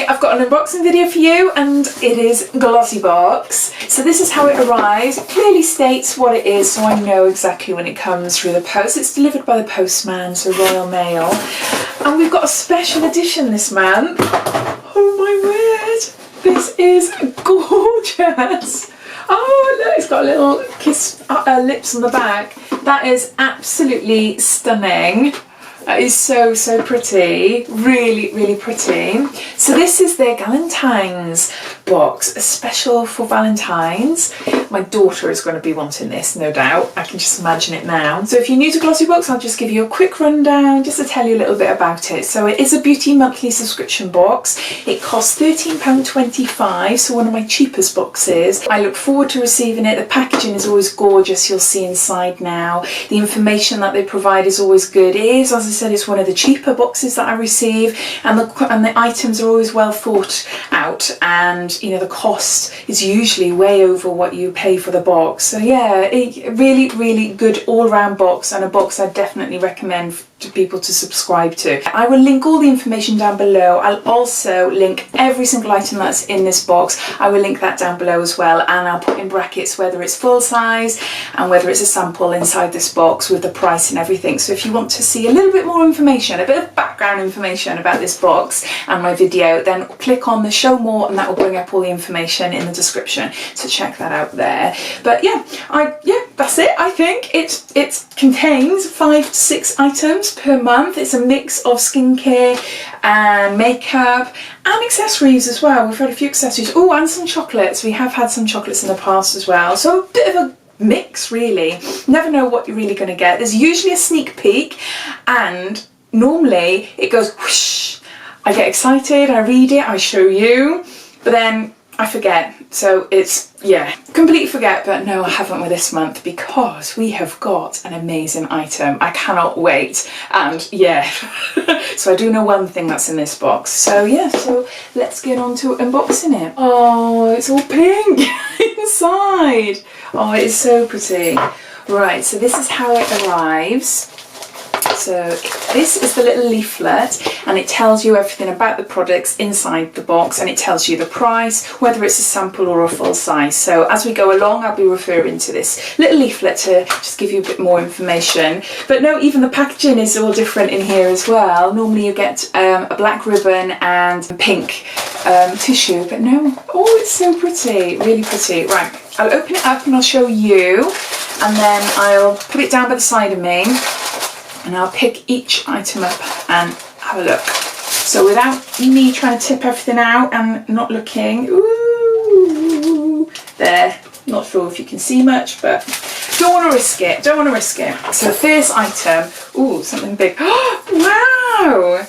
Today I've got an unboxing video for you, and it is Glossybox. So this is how it arrives. It clearly states what it is, so I know exactly when it comes through the post. It's delivered by the postman, so Royal Mail. And we've got a special edition this month. Oh my word, this is gorgeous. Oh look, it's got a little kiss lips on the back. That is absolutely stunning. That is so, so pretty. Really, really pretty. So this is their Galentine's box, a special for Valentine's. My daughter is going to be wanting this, no doubt. I can just imagine it now. So if you're new to Glossybox, I'll just give you a quick rundown just to tell you a little bit about it. So it is a beauty monthly subscription box. It costs £13.25, so one of my cheapest boxes. I look forward to receiving it. The packaging is always gorgeous. You'll see inside now. The information that they provide is always good. It is, as I said, it's one of the cheaper boxes that I receive, and the items are always well thought out, and you know the cost is usually way over what you pay for the box. So yeah, a really, really good all-round box, and a box I definitely recommend to people to subscribe to. I will link all the information down below. I'll also link every single item that's in this box. I will link that down below as well, and I'll put in brackets whether it's full size and whether it's a sample inside this box with the price and everything. So if you want to see a little bit more information, a bit of background information about this box and my video, then click on the show more, and that will bring up all the information in the description, so check that out there. But yeah, that's it. I think it contains 5 to 6 items per month. It's a mix of skincare and makeup and accessories as well. We've had a few accessories. Oh, and some chocolates. We have had some chocolates in the past as well, so a bit of a mix really. Never know what you're really going to get. There's usually a sneak peek, and normally it goes whoosh. I get excited, I read it, I show you, but then I forget. So it's, yeah, completely forget. But no, I haven't with this month, because we have got an amazing item. I cannot wait. And yeah, so I do know one thing that's in this box. So yeah, so let's get on to unboxing it. Oh, it's all pink inside. Oh, it is so pretty. Right, so this is how it arrives. So this is the little leaflet, and it tells you everything about the products inside the box, and it tells you the price, whether it's a sample or a full size. So as we go along, I'll be referring to this little leaflet to just give you a bit more information. But no, even the packaging is all different in here as well. Normally you get a black ribbon and pink tissue, but no, oh, it's so pretty, really pretty. Right, I'll open it up and I'll show you, and then I'll put it down by the side of me, and I'll pick each item up and have a look. So without me trying to tip everything out and not looking, ooh, there, not sure if you can see much, but don't want to risk it, don't want to risk it. So the first item, ooh, something big. Wow,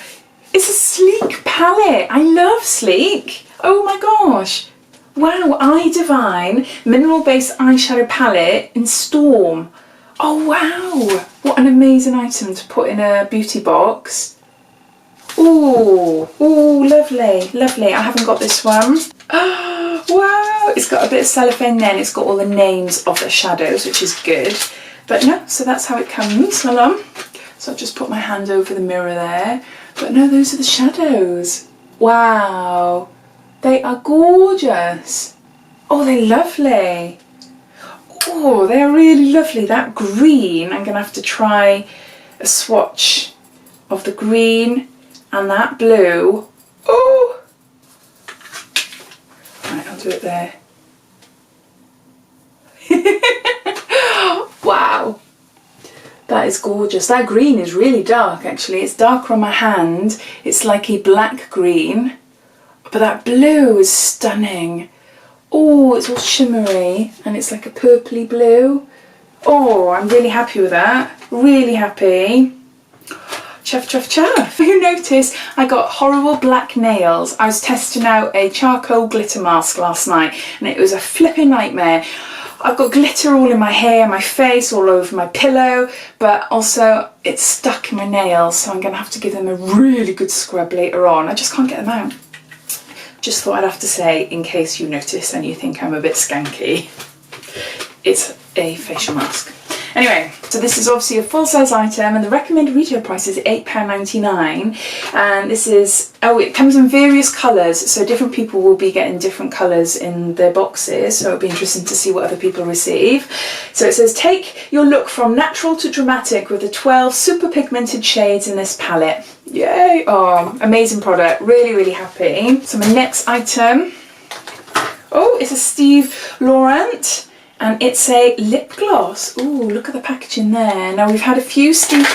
it's a sleek palette. I love sleek. Oh my gosh. Wow, Eye Divine Mineral Based Eyeshadow Palette in Storm. Oh wow, what an amazing item to put in a beauty box. Ooh, ooh, lovely, lovely. I haven't got this one. Oh, wow, it's got a bit of cellophane then. It's got all the names of the shadows, which is good. But no, so that's how it comes. So I'll just put my hand over the mirror there. But no, those are the shadows. Wow, they are gorgeous. Oh, they're lovely. Oh, they're really lovely. That green, I'm going to have to try a swatch of the green and that blue. Oh! Right, I'll do it there. Wow. That is gorgeous. That green is really dark, actually. It's darker on my hand. It's like a black green. But that blue is stunning. Oh, it's all shimmery, and it's like a purpley blue. Oh, I'm really happy with that. Really happy. Chuff, chuff, chuff. You notice I got horrible black nails. I was testing out a charcoal glitter mask last night, and it was a flipping nightmare. I've got glitter all in my hair, my face, all over my pillow, but also it's stuck in my nails, so I'm going to have to give them a really good scrub later on. I just can't get them out. Just thought I'd have to say, in case you notice and you think I'm a bit skanky, it's a facial mask. Anyway, so this is obviously a full-size item, and the recommended retail price is £8.99. And this is, oh, it comes in various colours, so different people will be getting different colours in their boxes, so it'll be interesting to see what other people receive. So it says, take your look from natural to dramatic with the 12 super pigmented shades in this palette. Yay! Oh, amazing product. Really, really happy. So my next item, oh, it's a Steve Laurant, and it's a lip gloss. Ooh, look at the packaging there. Now we've had a few Steve,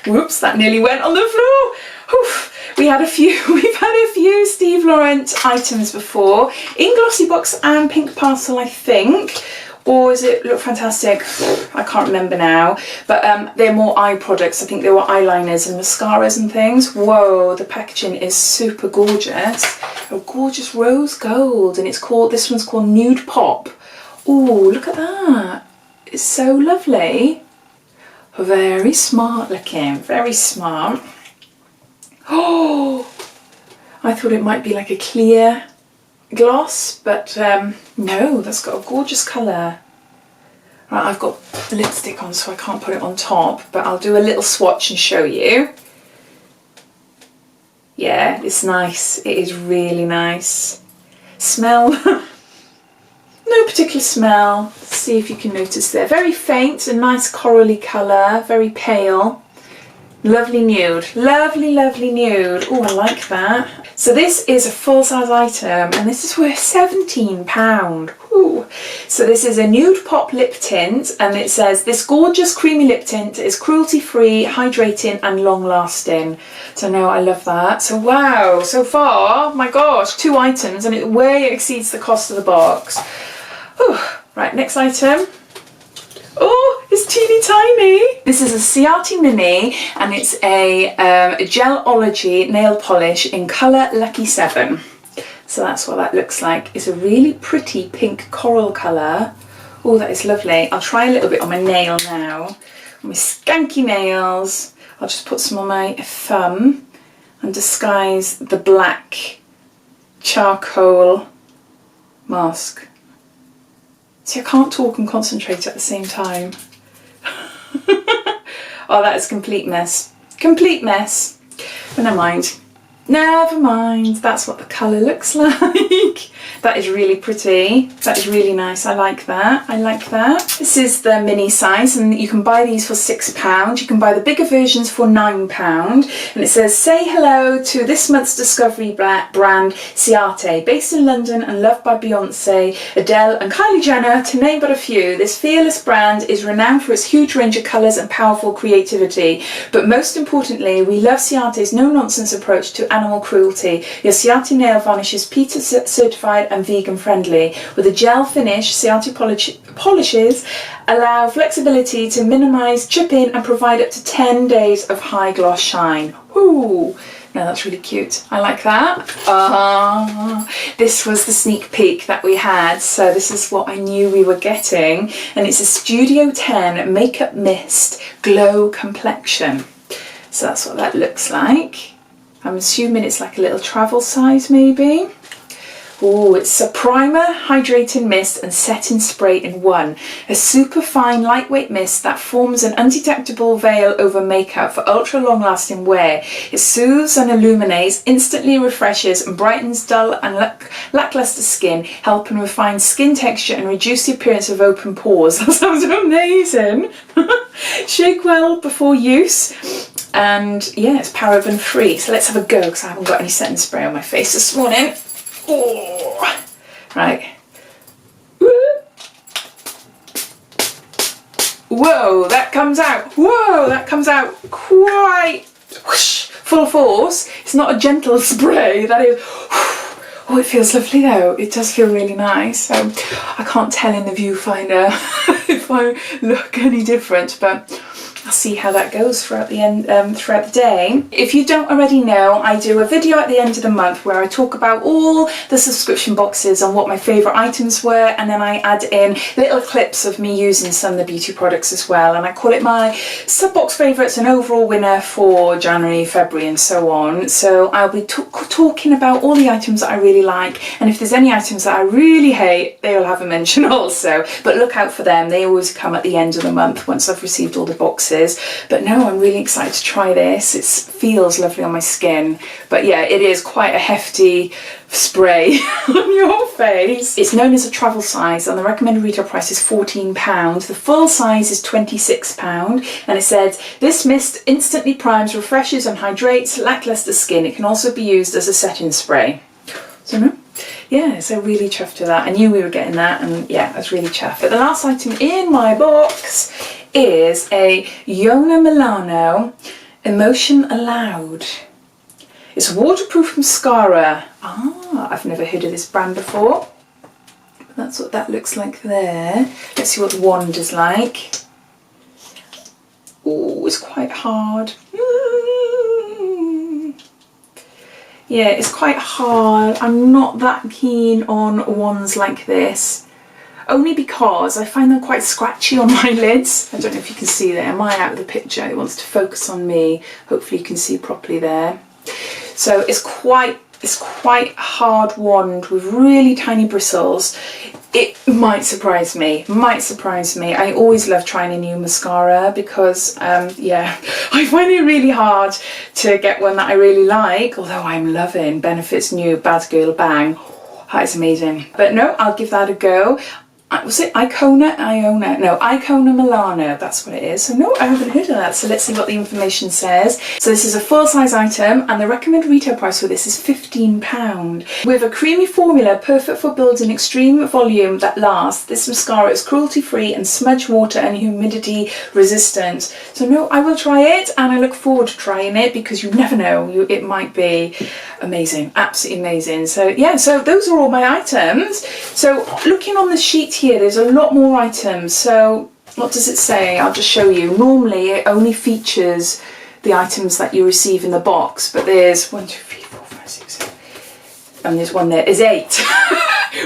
whoops, that nearly went on the floor. Oof. We've had a few Steve Laurant items before, in Glossybox and Pink Parcel, I think. Or is it Look Fantastic? I can't remember now. But they're more eye products. I think they were eyeliners and mascaras and things. Whoa, the packaging is super gorgeous. A gorgeous rose gold. And it's called, this one's called Nude Pop. Ooh, look at that. It's so lovely. Very smart looking. Very smart. Oh, I thought it might be like a clear gloss, but no, that's got a gorgeous colour. Right, I've got lipstick on, so I can't put it on top, but I'll do a little swatch and show you. Yeah, it's nice. It is really nice. Smell, no particular smell. Let's see if you can notice there. Very faint, a nice corally colour, very pale. Lovely nude, lovely, lovely nude. Oh, I like that. So this is a full-size item, and this is worth £17. Ooh. So this is a Nude Pop lip tint, and it says, this gorgeous creamy lip tint is cruelty-free, hydrating and long-lasting. So no, I love that. So wow, so far, my gosh, 2 items, and it way exceeds the cost of the box. Whew. Right, next item. Oh, it's teeny tiny. This is a Ciate Mini, and it's a Gelology nail polish in colour Lucky 7. So that's what that looks like. It's a really pretty pink coral colour. Oh, that is lovely. I'll try a little bit on my nail now. On my skanky nails. I'll just put some on my thumb and disguise the black charcoal mask. See, I can't talk and concentrate at the same time. Oh, that is complete mess. Complete mess. But never mind. Never mind. That's what the colour looks like. That is really pretty. That is really nice. I like that. I like that. This is the mini size, and you can buy these for £6. You can buy the bigger versions for £9. And it says, say hello to this month's Discovery brand, Ciate. Based in London and loved by Beyonce, Adele and Kylie Jenner, to name but a few, this fearless brand is renowned for its huge range of colours and powerful creativity. But most importantly, we love Ciate's no-nonsense approach to animal cruelty. Your Ciate nail varnish is PETA certified and vegan friendly. With a gel finish, Ciate polishes allow flexibility to minimise chipping and provide up to 10 days of high gloss shine. Ooh, no, that's really cute. I like that. This was the sneak peek that we had, so this is what I knew we were getting, and it's a Studio 10 Makeup Mist Glow Complexion. So that's what that looks like. I'm assuming it's like a little travel size maybe. Oh, it's a primer, hydrating mist and setting spray in one. A super fine, lightweight mist that forms an undetectable veil over makeup for ultra long lasting wear. It soothes and illuminates, instantly refreshes and brightens dull and lackluster skin, helping refine skin texture and reduce the appearance of open pores. That sounds amazing. Shake well before use. And yeah, it's paraben free. So let's have a go, because I haven't got any setting spray on my face this morning. Oh, right. Whoa, that comes out. Whoa, that comes out quite whoosh, full force. It's not a gentle spray. That is. Oh, it feels lovely though. It does feel really nice. So I can't tell in the viewfinder if I look any different, but I'll see how that goes throughout the end, throughout the day. If you don't already know, I do a video at the end of the month where I talk about all the subscription boxes and what my favourite items were, and then I add in little clips of me using some of the beauty products as well, and I call it my sub-box favourites and overall winner for January, February and so on. So I'll be talking about all the items that I really like, and if there's any items that I really hate, they'll have a mention also, but look out for them. They always come at the end of the month once I've received all the boxes. But no, I'm really excited to try this. It feels lovely on my skin, but yeah, it is quite a hefty spray on your face. It's known as a travel size and the recommended retail price is £14. The full size is £26, and it said this mist instantly primes, refreshes and hydrates lackluster skin. It can also be used as a setting spray. So no, yeah, so really chuffed with that. I knew we were getting that, and yeah, I was really chuffed. But the last item in my box is a Iko Milano Emotion Allowed. It's a waterproof mascara. I've never heard of this brand before. That's what that looks like there. Let's see what the wand is like. Oh, it's quite hard. Yeah, it's quite hard. I'm not that keen on wands like this. Only because I find them quite scratchy on my lids. I don't know if you can see there. Am I out of the picture? It wants to focus on me. Hopefully you can see properly there. So it's quite a hard wand with really tiny bristles. It might surprise me. I always love trying a new mascara because, yeah, I find it really hard to get one that I really like, although I'm loving Benefit's new Bad Girl Bang. That is amazing. But no, I'll give that a go. Was it Iko Milano, that's what it is. So no, I haven't heard of that, so let's see what the information says. So this is a full size item and the recommended retail price for this is £15. With a creamy formula perfect for building extreme volume that lasts, this mascara is cruelty free and smudge, water and humidity resistant. So no, I will try it and I look forward to trying it because you never know, it might be amazing, absolutely amazing. So yeah, so those are all my items. So looking on the sheet here, there's a lot more items. So what does it say? I'll just show you. Normally it only features the items that you receive in the box, but there's 1, 2, 3, 4, 5, 6, 7, and there's one there. There's 8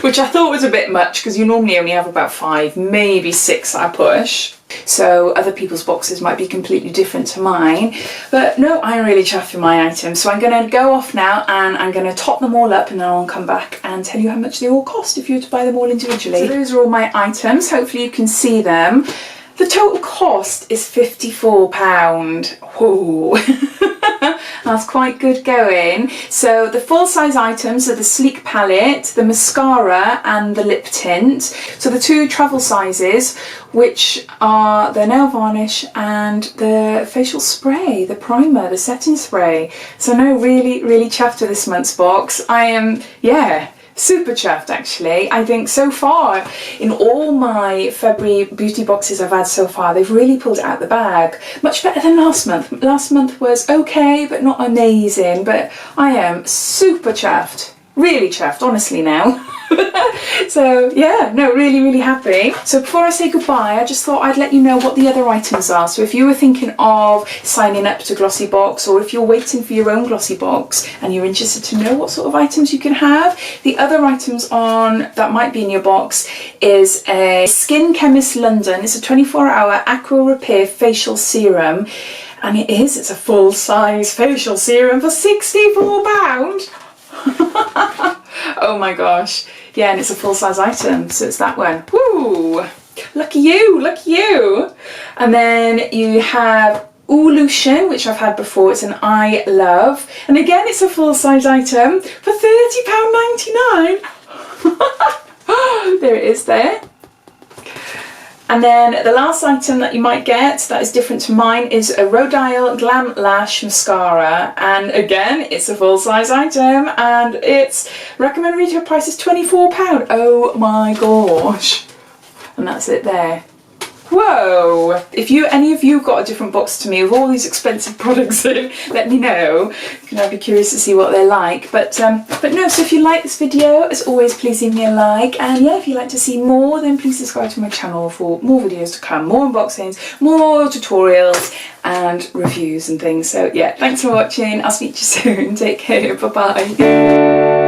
which I thought was a bit much because you normally only have about 5, maybe 6 that I push. So other people's boxes might be completely different to mine, but no, I'm really chuffed with my items. So I'm going to go off now and I'm going to top them all up and then I'll come back and tell you how much they all cost if you were to buy them all individually. So those are all my items, hopefully you can see them. The total cost is £54. Whoa. That's quite good going. So the full size items are the sleek palette, the mascara and the lip tint. So the 2 travel sizes, which are the nail varnish and the facial spray, the primer, the setting spray. So no, really chuffed with this month's box. I am, yeah, super chuffed actually. I think so far in all my February beauty boxes I've had so far, they've really pulled it out the bag. Much better than last month. Last month was okay but not amazing, but I am super chuffed. Really chuffed, honestly now. So yeah, no, really happy. So before I say goodbye, I just thought I'd let you know what the other items are. So if you were thinking of signing up to Glossybox, or if you're waiting for your own Glossybox and you're interested to know what sort of items you can have, the other items on that might be in your box is a Skin Chemist London. It's a 24-hour aqua repair facial serum, and it's a full size facial serum for £64. Oh my gosh, yeah, and it's a full-size item, so it's that one. Woo! Lucky you. And then you have Ulution, which I've had before. It's an eye love, and again it's a full-size item for £30.99. There it is there. And then the last item that you might get that is different to mine is a Rodial Glam Lash Mascara, and again it's a full size item and its recommended retail price is £24. Oh my gosh, and that's it there. Whoa! If any of you got a different box to me with all these expensive products in, let me know. I'd be curious to see what they're like. But no, so if you like this video, as always, please leave me a like. And yeah, if you'd like to see more, then please subscribe to my channel for more videos to come, more unboxings, more tutorials and reviews and things. So yeah, thanks for watching. I'll speak to you soon. Take care. Bye bye.